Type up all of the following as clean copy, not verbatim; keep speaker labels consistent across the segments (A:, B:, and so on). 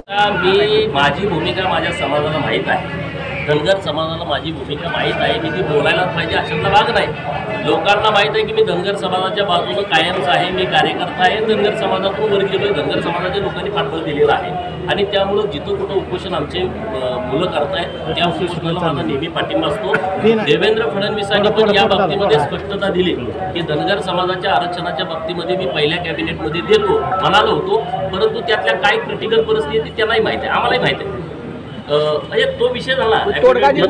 A: मी माझी भूमिका माझ्या समाजाला माहीत आहे। धनगर समाजाला माझी भूमिका माहीत आहे। मी ती बोलायलाच पाहिजे अशातला भाग नाही। लोकांना माहीत आहे की मी धनगर समाजाच्या बाजूने कायमच आहे। मी कार्यकर्ता आहे। धनगर समाजातून वर गेलोय। धनगर समाजाच्या लोकांनी पाठबळ दिलेलं आहे आणि त्यामुळे जिथं कुठं उपोषण आमचे मुलं करतायत त्या उपोषणाला माझा नेहमी पाठिंबा असतो। देवेंद्र फडणवीसांनी पण या बाबतीमध्ये स्पष्टता दिली की धनगर समाजाच्या आरक्षणाच्या बाबतीमध्ये मी पहिल्या कॅबिनेटमध्ये देतो म्हणालो होतो, परंतु त्यातल्या काय क्रिटिकल परिस्थिती त्यांनाही माहिती आहे, आम्हालाही माहिती आहे। म्हणजे तो विषय झाला काहीतरी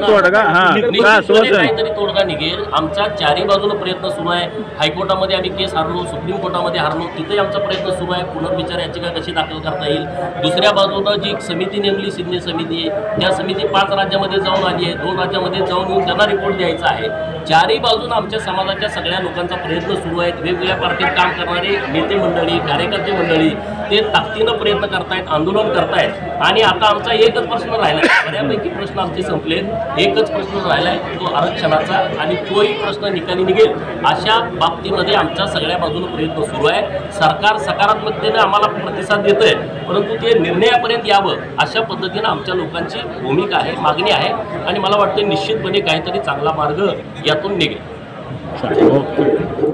A: तोडगा निघेल। आमचा चारही बाजूला प्रयत्न सुरू आहे। हायकोर्टामध्ये आम्ही केस हारलो, सुप्रीम कोर्टामध्ये हारलो, तिथेही आमचा प्रयत्न सुरू आहे। पुनर्विचार याचिका कशी दाखल करता येईल। दुसऱ्या बाजूला जी समिती नेमली, सिडनी समिती आहे, त्या समिती 5 राज्यामध्ये जाऊन आली आहे, 2 राज्यामध्ये जाऊन येऊन त्यांना रिपोर्ट द्यायचा आहे। चारही बाजून आमच्या समाजाच्या सगळ्या लोकांचा प्रयत्न सुरू आहेत। वेगवेगळ्या पार्टीत काम करणारे नेते मंडळी, कार्यकर्ते मंडळी ते ताकदीनं प्रयत्न करतायत, आंदोलन करतायत आणि आता आमचा एकच प्रश्न राहिला आहे। बऱ्यापैकी प्रश्न आमचे संपले, एकच प्रश्न राहिला आहे तो आरक्षणाचा आणि तोही प्रश्न निकाली निघेल अशा बाबतीमध्ये आमच्या सगळ्या बाजूने प्रयत्न सुरू आहे। सरकार सकारात्मकतेने आम्हाला प्रतिसाद देतोय, परंतु ते निर्णयापर्यंत यावं अशा पद्धतीनं आमच्या लोकांची भूमिका आहे, मागणी आहे आणि मला वाटतं निश्चितपणे काहीतरी चांगला मार्ग यातून निघेल।